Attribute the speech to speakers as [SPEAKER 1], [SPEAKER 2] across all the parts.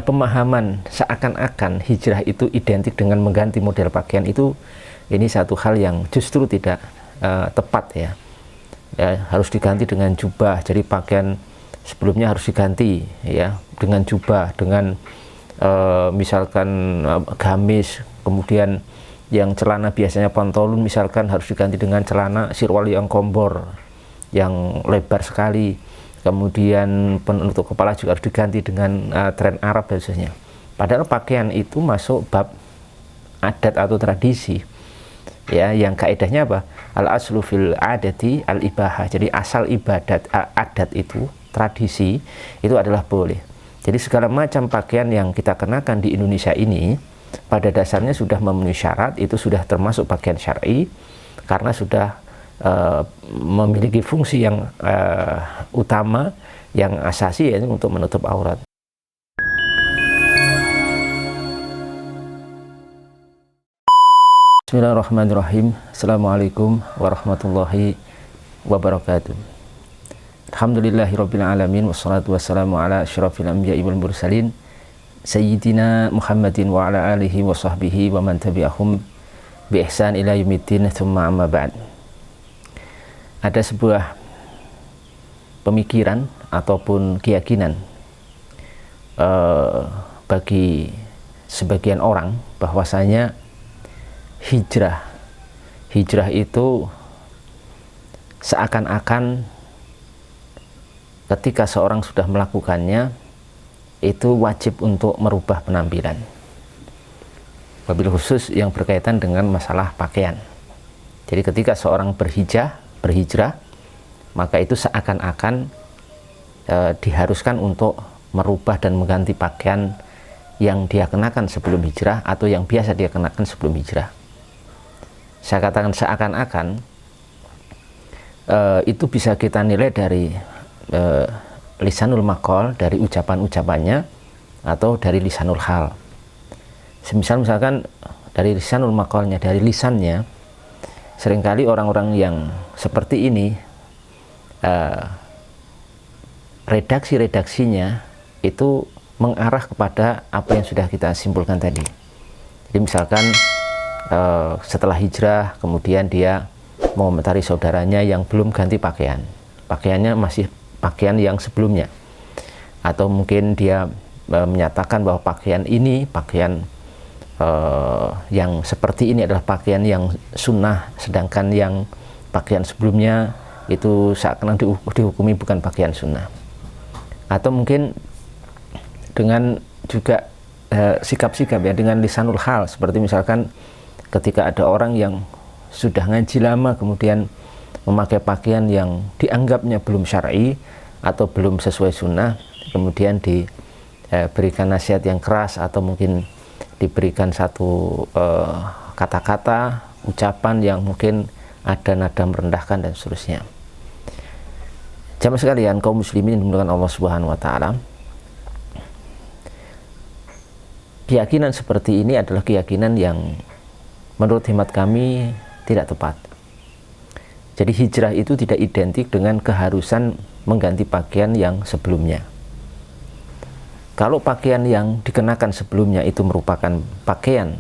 [SPEAKER 1] pemahaman seakan-akan hijrah itu identik dengan mengganti model pakaian itu, ini satu hal yang justru tidak tepat ya. Harus diganti dengan jubah. Jadi pakaian sebelumnya harus diganti ya dengan jubah, dengan misalkan gamis, kemudian yang celana biasanya pantolun misalkan harus diganti dengan celana sirwal yang kombor, yang lebar sekali. Kemudian penutup kepala juga harus diganti dengan tren Arab dan sebagainya. Padahal pakaian itu masuk bab adat atau tradisi ya, yang kaidahnya apa? Al aslu fil adati al ibahah. Jadi asal ibadat adat itu, tradisi itu adalah boleh. Jadi segala macam pakaian yang kita kenakan di Indonesia ini pada dasarnya sudah memenuhi syarat, itu sudah termasuk pakaian syar'i karena sudah memiliki fungsi yang utama, yang asasi, yaitu untuk menutup aurat. Bismillahirrahmanirrahim. Assalamualaikum warahmatullahi wabarakatuh. Alhamdulillahirabbil alamin, wassalatu wassalamu ala asyrafil anbiya'i wal mursalin sayyidina Muhammadin wa ala alihi wa sahbihi wa man tabi'ahum bi ihsan ila yaumiddin, tsumma amma ba'd. Ada sebuah pemikiran ataupun keyakinan bagi sebagian orang bahwasanya hijrah itu seakan-akan ketika seorang sudah melakukannya itu wajib untuk merubah penampilan, wabil khusus yang berkaitan dengan masalah pakaian. Jadi ketika seorang berhijrah, maka itu seakan-akan diharuskan untuk merubah dan mengganti pakaian yang dia kenakan sebelum hijrah atau yang biasa dia kenakan sebelum hijrah. Saya katakan seakan-akan, itu bisa kita nilai dari lisanul maqal, dari ucapan-ucapannya, atau dari lisanul hal. Misalkan dari lisanul maqalnya, dari lisannya, seringkali orang-orang yang seperti ini redaksi-redaksinya itu mengarah kepada apa yang sudah kita simpulkan tadi. Jadi misalkan setelah hijrah kemudian dia mengomentari saudaranya yang belum ganti pakaian, pakaiannya masih pakaian yang sebelumnya, atau mungkin dia menyatakan bahwa pakaian ini, pakaian yang seperti ini adalah pakaian yang sunnah, sedangkan yang pakaian sebelumnya itu seakan dihukumi bukan pakaian sunnah. Atau mungkin dengan juga sikap-sikap ya, dengan lisanul hal, seperti misalkan ketika ada orang yang sudah ngaji lama kemudian memakai pakaian yang dianggapnya belum syar'i atau belum sesuai sunnah, kemudian diberikan nasihat yang keras atau mungkin diberikan satu kata-kata, ucapan yang mungkin ada nada merendahkan dan seterusnya. Jamaah sekalian, kaum muslimin yang dimuliakan Allah Subhanahu wa taala, keyakinan seperti ini adalah keyakinan yang menurut hemat kami tidak tepat. Jadi hijrah itu tidak identik dengan keharusan mengganti pakaian yang sebelumnya. Kalau pakaian yang dikenakan sebelumnya itu merupakan pakaian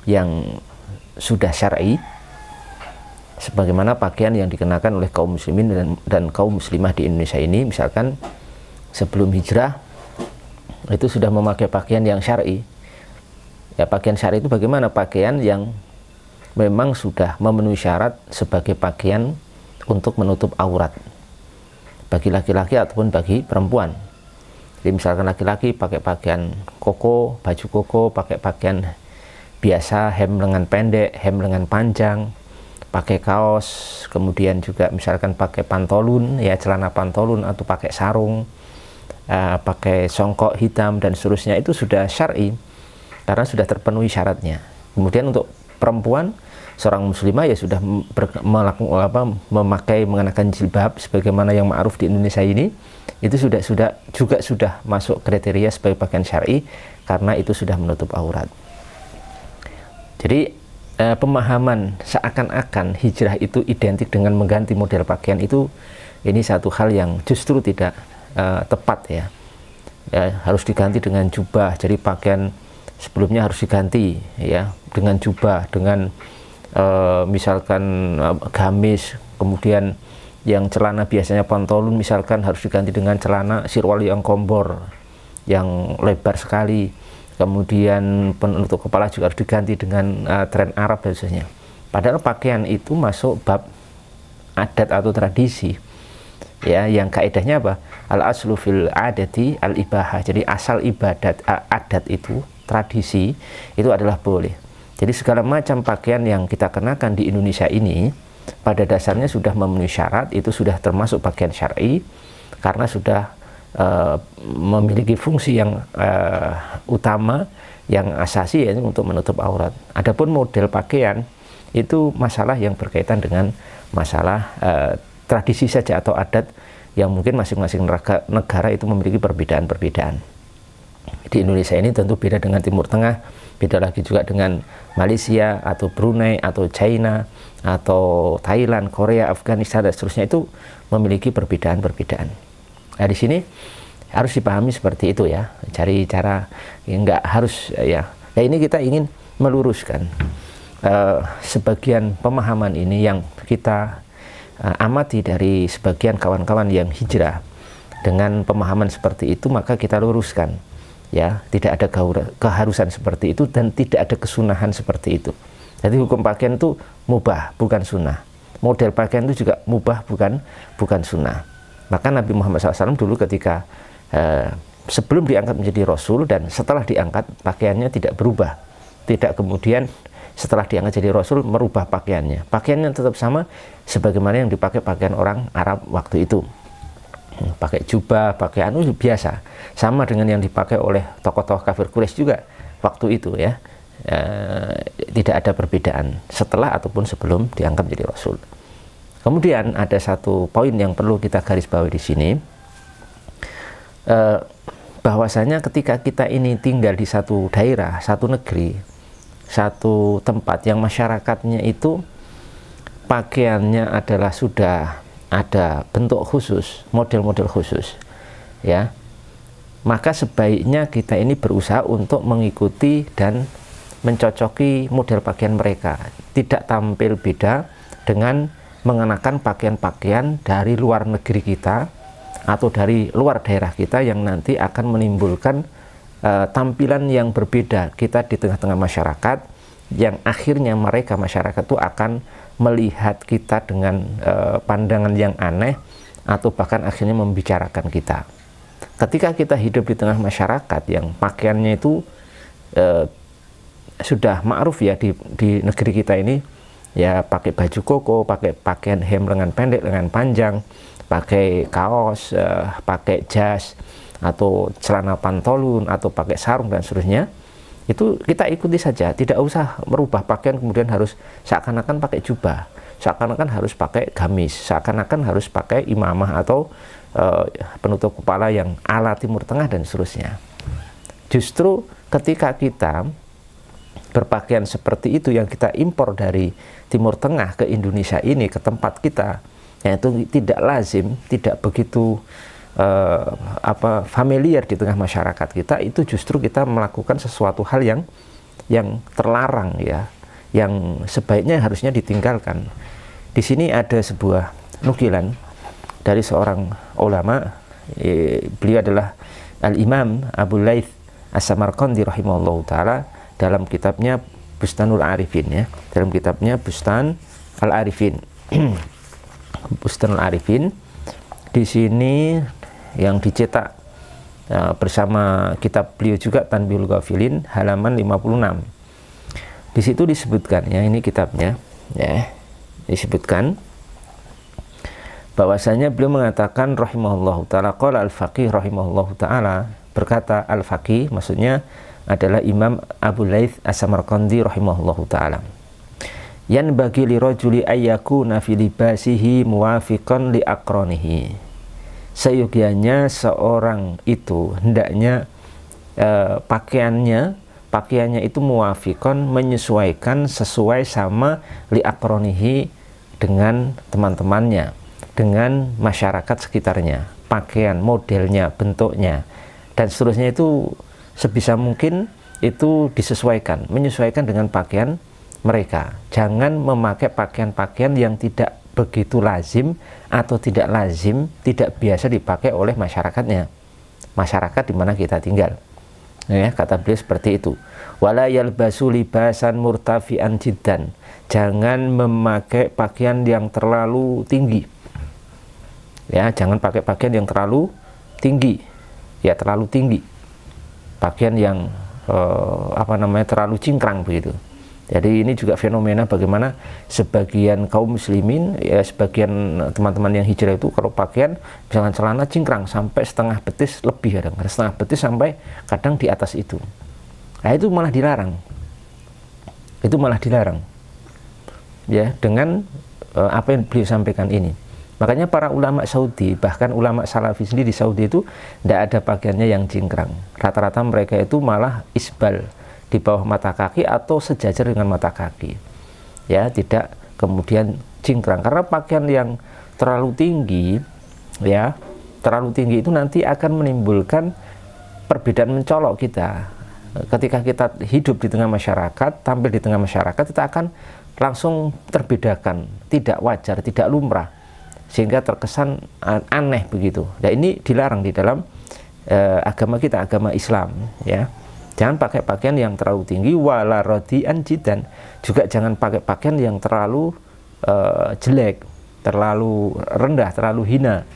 [SPEAKER 1] yang sudah syar'i, sebagaimana pakaian yang dikenakan oleh kaum muslimin dan kaum muslimah di Indonesia ini, misalkan sebelum hijrah itu sudah memakai pakaian yang syar'i. Ya, pakaian syar'i itu bagaimana? Pakaian yang memang sudah memenuhi syarat sebagai pakaian untuk menutup aurat bagi laki-laki ataupun bagi perempuan. Jadi misalkan laki-laki pakai pakaian koko, baju koko, pakai pakaian biasa, hem lengan pendek, hem lengan panjang, pakai kaos, kemudian juga misalkan pakai pantolun, ya celana pantolun, atau pakai sarung, pakai songkok hitam dan seterusnya, itu sudah syar'i karena sudah terpenuhi syaratnya. Kemudian untuk perempuan, seorang muslimah ya sudah mengenakan jilbab sebagaimana yang ma'ruf di Indonesia ini, itu sudah masuk kriteria sebagai pakaian syar'i karena itu sudah menutup aurat. Jadi pemahaman seakan-akan hijrah itu identik dengan mengganti model pakaian itu, ini satu hal yang justru tidak tepat ya. ya, harus diganti dengan jubah. Jadi pakaian sebelumnya harus diganti ya dengan jubah, dengan misalkan gamis, kemudian yang celana biasanya pantolun misalkan harus diganti dengan celana sirwal yang kombor, yang lebar sekali. Kemudian penutup kepala juga harus diganti dengan tren Arab dan sebagainya. Padahal pakaian itu masuk bab adat atau tradisi, ya, yang kaidahnya apa? Al aslu fil adati al ibahah. Jadi asal ibadat adat itu, tradisi itu adalah boleh. Jadi segala macam pakaian yang kita kenakan di Indonesia ini pada dasarnya sudah memenuhi syarat, itu sudah termasuk pakaian syar'i karena sudah memiliki fungsi yang utama, yang asasi, yaitu untuk menutup aurat. Adapun model pakaian itu masalah yang berkaitan dengan masalah tradisi saja atau adat yang mungkin masing-masing negara itu memiliki perbedaan-perbedaan. Di Indonesia ini tentu beda dengan Timur Tengah, beda lagi juga dengan Malaysia atau Brunei atau China atau Thailand, Korea, Afghanistan dan seterusnya, itu memiliki perbedaan-perbedaan. Nah, di sini harus dipahami seperti itu ya, cari cara yang nggak harus ya. Nah, ini kita ingin meluruskan sebagian pemahaman ini yang kita amati dari sebagian kawan-kawan yang hijrah dengan pemahaman seperti itu, maka kita luruskan ya, tidak ada keharusan seperti itu dan tidak ada kesunahan seperti itu. Jadi hukum pakaian itu mubah, bukan sunnah. Model pakaian itu juga mubah, bukan sunnah. Maka Nabi Muhammad SAW dulu ketika sebelum diangkat menjadi Rasul dan setelah diangkat, pakaiannya tidak berubah. Tidak kemudian setelah diangkat jadi Rasul merubah pakaiannya. Pakaiannya tetap sama sebagaimana yang dipakai pakaian orang Arab waktu itu. Pakai jubah, pakai anu biasa. Sama dengan yang dipakai oleh tokoh-tokoh kafir Quraisy juga waktu itu ya. Tidak ada perbedaan setelah ataupun sebelum diangkat menjadi Rasul. Kemudian ada satu poin yang perlu kita garis bawahi di sini, bahwasanya ketika kita ini tinggal di satu daerah, satu negeri, satu tempat yang masyarakatnya itu pakaiannya adalah sudah ada bentuk khusus, model-model khusus, ya, maka sebaiknya kita ini berusaha untuk mengikuti dan mencocoki model pakaian mereka, tidak tampil beda dengan mengenakan pakaian-pakaian dari luar negeri kita atau dari luar daerah kita yang nanti akan menimbulkan tampilan yang berbeda kita di tengah-tengah masyarakat, yang akhirnya mereka masyarakat itu akan melihat kita dengan pandangan yang aneh atau bahkan akhirnya membicarakan kita. Ketika kita hidup di tengah masyarakat yang pakaiannya itu sudah ma'ruf ya di negeri kita ini, ya, pakai baju koko, pakai pakaian hem lengan pendek, lengan panjang, pakai kaos, pakai jas atau celana pantolun atau pakai sarung dan seterusnya, itu kita ikuti saja, tidak usah merubah pakaian kemudian harus seakan-akan pakai jubah, seakan-akan harus pakai gamis, seakan-akan harus pakai imamah atau penutup kepala yang ala Timur Tengah dan seterusnya. Justru ketika kita berpakaian seperti itu yang kita impor dari Timur Tengah ke Indonesia ini, ke tempat kita, yaitu tidak lazim, tidak begitu familiar di tengah masyarakat kita, itu justru kita melakukan sesuatu hal yang terlarang ya, yang sebaiknya harusnya ditinggalkan. Di sini ada sebuah nukilan dari seorang ulama, beliau adalah Al-Imam Abu Laith As-Samarqandi rahimahullahu ta'ala, dalam kitabnya Bustanul Arifin ya, dalam kitabnya Bustan Al-Arifin. Bustanul Arifin di sini yang dicetak bersama kitab beliau juga Tanbihul Ghafilin, halaman 56. Di situ disebutkan ya, ini kitabnya ya, disebutkan bahwasanya beliau mengatakan rahimahullahu taala, qala al-faqih rahimahullahu taala, berkata al-faqih maksudnya adalah Imam Abu Laith As-Samarqandi rahimahullahu ta'ala, yan bagi li rajuli ayyakuna fi libasihi muwafiqan li aqranihi, seyogianya seorang itu hendaknya pakaiannya itu muwafiqan, menyesuaikan, sesuai sama li aqranihi, dengan teman-temannya, dengan masyarakat sekitarnya, pakaian modelnya, bentuknya dan seterusnya itu sebisa mungkin itu menyesuaikan dengan pakaian mereka. Jangan memakai pakaian-pakaian yang tidak begitu lazim atau tidak biasa dipakai oleh masyarakat di mana kita tinggal. Ya, kata beliau seperti itu. Wala yalbasu libasan murtafi'an jiddan. Jangan memakai pakaian yang terlalu tinggi. Ya, jangan pakai pakaian yang terlalu tinggi. Ya, terlalu tinggi. Pakaian yang terlalu cingkrang begitu. Jadi ini juga fenomena bagaimana sebagian kaum muslimin, ya sebagian teman-teman yang hijrah itu kalau pakaian misalkan celana cingkrang sampai setengah betis lebih, kadang setengah betis sampai kadang di atas itu. Nah, itu malah dilarang. Ya, dengan apa yang beliau sampaikan ini. Makanya para ulama Saudi, bahkan ulama Salafi sendiri di Saudi itu tidak ada pakaiannya yang cingkrang. Rata-rata mereka itu malah isbal di bawah mata kaki atau sejajar dengan mata kaki. Ya, tidak kemudian cingkrang. Karena pakaian yang terlalu tinggi, ya, terlalu tinggi itu nanti akan menimbulkan perbedaan mencolok kita. Ketika kita hidup di tengah masyarakat, tampil di tengah masyarakat, kita akan langsung terbedakan, tidak wajar, tidak lumrah, sehingga terkesan aneh begitu. Nah, ini dilarang di dalam agama kita, agama Islam, ya. Jangan pakai pakaian yang terlalu tinggi, wala radian jidan. Juga jangan pakai pakaian yang terlalu jelek, terlalu rendah, terlalu hina.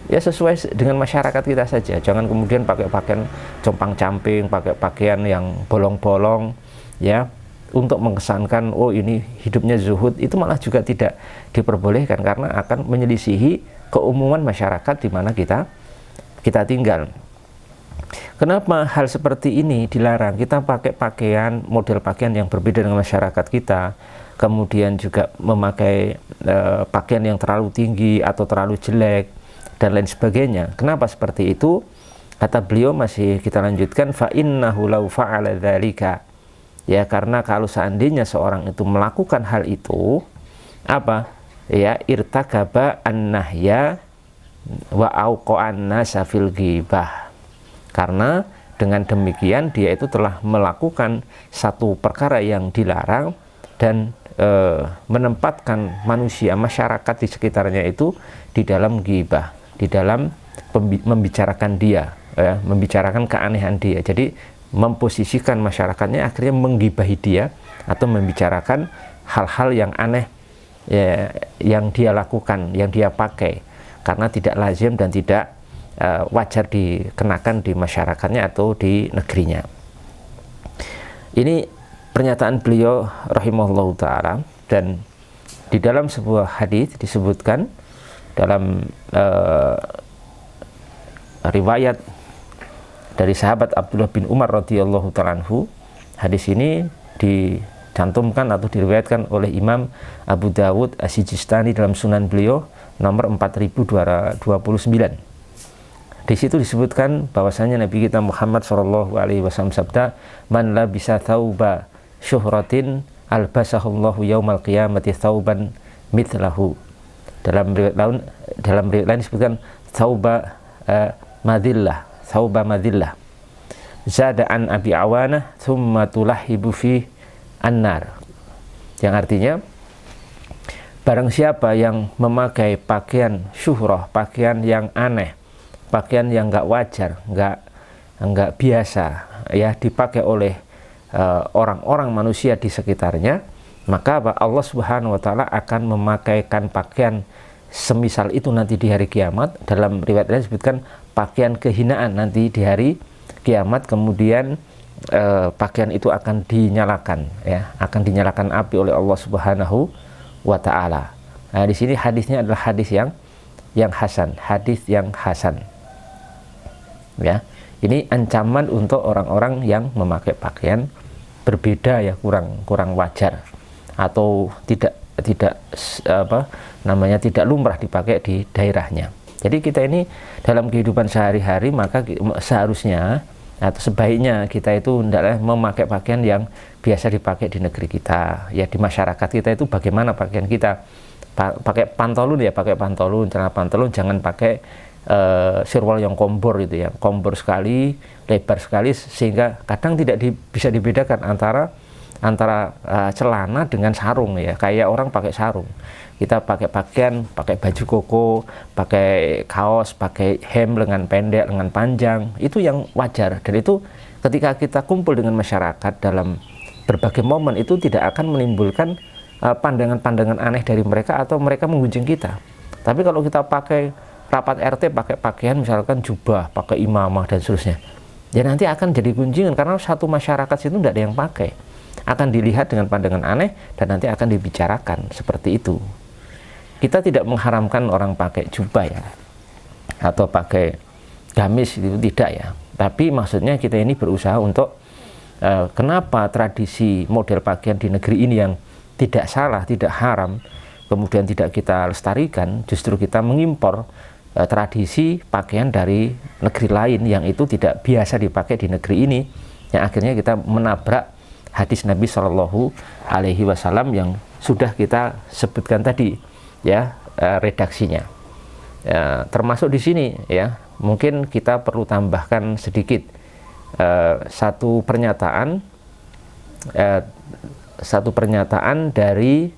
[SPEAKER 1] Ya, sesuai dengan masyarakat kita saja. Jangan kemudian pakai pakaian compang-camping, pakai pakaian yang bolong-bolong, ya, untuk mengesankan oh ini hidupnya zuhud. Itu malah juga tidak diperbolehkan karena akan menyelisihi keumuman masyarakat di mana kita tinggal. Kenapa hal seperti ini dilarang? Kita pakai pakaian, model pakaian yang berbeda dengan masyarakat kita, kemudian juga memakai pakaian yang terlalu tinggi atau terlalu jelek dan lain sebagainya. Kenapa seperti itu? Kata beliau, masih kita lanjutkan, fa innahu law fa'ala dzalika. Ya, karena kalau seandainya seorang itu melakukan hal itu, apa? Ya, irtakaba an-nahya wa auqa'an nasa fil ghibah. Karena dengan demikian dia itu telah melakukan satu perkara yang dilarang dan menempatkan manusia, masyarakat di sekitarnya itu di dalam ghibah, di dalam membicarakan dia, membicarakan keanehan dia. Jadi memposisikan masyarakatnya akhirnya menggibahi dia atau membicarakan hal-hal yang aneh, ya, yang dia lakukan, yang dia pakai, karena tidak lazim dan tidak wajar dikenakan di masyarakatnya atau di negerinya. Ini pernyataan beliau rahimahullahu ta'ala, dan di dalam sebuah hadis disebutkan dalam riwayat dari sahabat Abdullah bin Umar radhiyallahu ta'ala anhu. Hadis ini dicantumkan atau diriwayatkan oleh Imam Abu Dawud As-Sijistani dalam sunan beliau nomor 4229. Di situ disebutkan bahwasanya Nabi kita Muhammad SAW sabda, man labisa thauba syuhratin albasahullahu yaumal qiyamati thauban mithlahu. Dalam riwayat lain disebutkan thauba madillah, thauba madillah. Zada an Abi Awanah thumma tulahibu fi annar. Yang artinya, barang siapa yang memakai pakaian syuhrah, pakaian yang aneh, pakaian yang enggak wajar, enggak biasa, ya, dipakai oleh orang-orang manusia di sekitarnya, maka Allah Subhanahu wa ta'ala akan memakaikan pakaian semisal itu nanti di hari kiamat. Dalam riwayat lain disebutkan pakaian kehinaan nanti di hari kiamat. Kemudian pakaian itu akan dinyalakan, ya, akan dinyalakan api oleh Allah Subhanahu wa ta'ala. Nah, di sini hadisnya adalah hadis yang hasan, hadis yang hasan. Ya, ini ancaman untuk orang-orang yang memakai pakaian berbeda, ya, kurang wajar atau tidak tidak lumrah dipakai di daerahnya. Jadi kita ini dalam kehidupan sehari-hari, maka seharusnya atau sebaiknya kita itu hendaklah memakai pakaian yang biasa dipakai di negeri kita, ya, di masyarakat kita itu bagaimana pakaian kita. Pakai pantolon, ya pakai pantolon, celana pantolon, jangan pakai sirwal yang kombor itu ya, kombor sekali, lebar sekali, sehingga kadang tidak bisa dibedakan antara celana dengan sarung ya, kayak orang pakai sarung. Kita pakai pakaian, pakai baju koko, pakai kaos, pakai hem lengan pendek, lengan panjang, itu yang wajar. Dan itu ketika kita kumpul dengan masyarakat dalam berbagai momen, itu tidak akan menimbulkan pandangan-pandangan aneh dari mereka atau mereka menggunjing kita. Tapi kalau kita pakai rapat RT, pakai pakaian misalkan jubah, pakai imamah dan seterusnya, ya nanti akan jadi gunjingan karena satu masyarakat situ tidak ada yang pakai. Akan dilihat dengan pandangan aneh dan nanti akan dibicarakan seperti itu. Kita tidak mengharamkan orang pakai jubah ya, atau pakai gamis, itu tidak ya. Tapi maksudnya kita ini berusaha untuk kenapa tradisi model pakaian di negeri ini yang tidak salah, tidak haram, kemudian tidak kita lestarikan, justru kita mengimpor tradisi pakaian dari negeri lain yang itu tidak biasa dipakai di negeri ini, yang akhirnya kita menabrak hadis Nabi Shallallahu Alaihi Wasallam yang sudah kita sebutkan tadi ya, redaksinya. Ya, termasuk di sini ya, mungkin kita perlu tambahkan sedikit satu pernyataan dari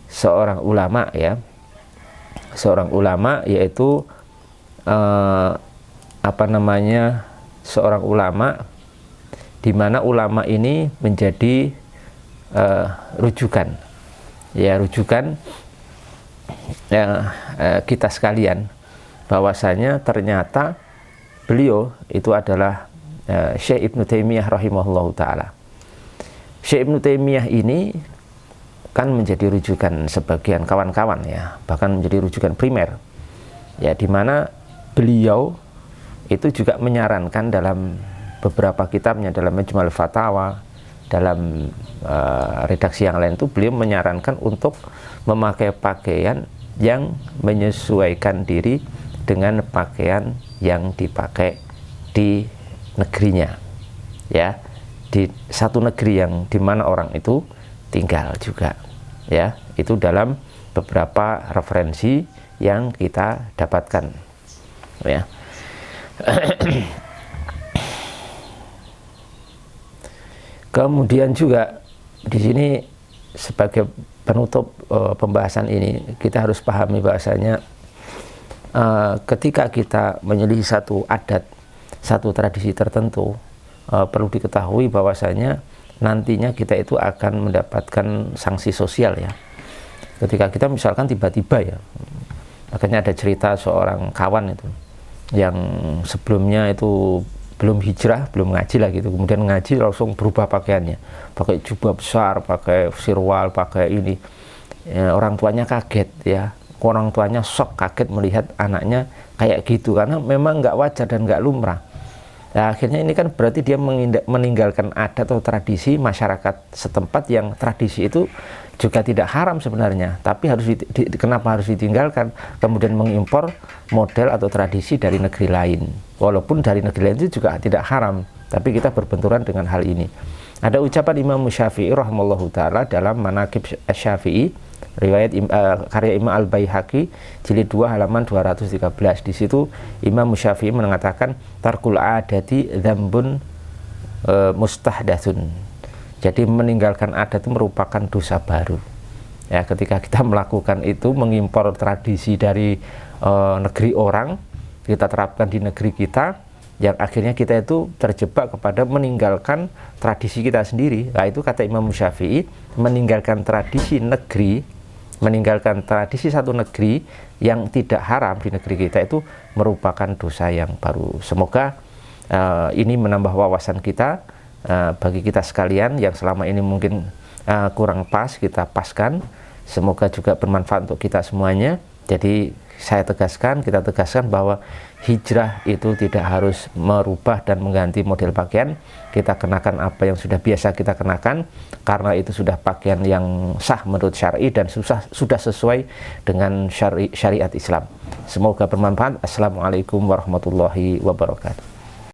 [SPEAKER 1] seorang ulama ya, seorang ulama, yaitu seorang ulama di mana ulama ini menjadi rujukan kita sekalian, bahwasanya ternyata beliau itu adalah Syekh Ibnu Taimiyah rahimahullahu taala. Syekh Ibnu Taimiyah ini kan menjadi rujukan sebagian kawan-kawan ya, bahkan menjadi rujukan primer ya, di mana beliau itu juga menyarankan dalam beberapa kitabnya, dalam Majmu'ul Fatawa, dalam redaksi yang lain itu beliau menyarankan untuk memakai pakaian yang menyesuaikan diri dengan pakaian yang dipakai di negerinya ya, di satu negeri yang dimana orang itu tinggal juga ya. Itu dalam beberapa referensi yang kita dapatkan ya. Kemudian juga di sini sebagai penutup pembahasan ini, kita harus pahami bahasanya ketika kita menyelisih satu adat, satu tradisi tertentu, perlu diketahui bahwasanya nantinya kita itu akan mendapatkan sanksi sosial ya. Ketika kita misalkan tiba-tiba ya, makanya ada cerita seorang kawan itu yang sebelumnya itu belum hijrah, belum ngaji lah gitu, kemudian ngaji langsung berubah pakaiannya, pakai jubah besar, pakai sirwal, pakai ini ya, orang tuanya kaget ya, orang tuanya shock, kaget melihat anaknya kayak gitu, karena memang nggak wajar dan nggak lumrah. Nah, akhirnya ini kan berarti dia meninggalkan adat atau tradisi masyarakat setempat yang tradisi itu juga tidak haram sebenarnya, tapi kenapa harus ditinggalkan, kemudian mengimpor model atau tradisi dari negeri lain, walaupun dari negeri lain itu juga tidak haram, tapi kita berbenturan dengan hal ini. Ada ucapan Imam Syafi'i rahimahullahu taala dalam Manaqib Syafi'i, riwayat karya Imam Al-Baihaqi jilid 2 halaman 213. Di situ Imam Syafi'i mengatakan tarkul adati dzambun mustahdatsun. Jadi meninggalkan adat itu merupakan dosa baru. Ya, ketika kita melakukan itu, mengimpor tradisi dari negeri orang, kita terapkan di negeri kita, yang akhirnya kita itu terjebak kepada meninggalkan tradisi kita sendiri. Nah, itu kata Imam Syafi'i, meninggalkan tradisi negeri, meninggalkan tradisi satu negeri yang tidak haram di negeri kita itu merupakan dosa yang baru. Semoga ini menambah wawasan kita bagi kita sekalian yang selama ini mungkin kurang pas, kita paskan. Semoga juga bermanfaat untuk kita semuanya. Jadi kita tegaskan bahwa hijrah itu tidak harus merubah dan mengganti model pakaian. Kita kenakan apa yang sudah biasa kita kenakan, karena itu sudah pakaian yang sah menurut syar'i dan sudah sesuai dengan syariat Islam. Semoga bermanfaat. Assalamualaikum warahmatullahi wabarakatuh.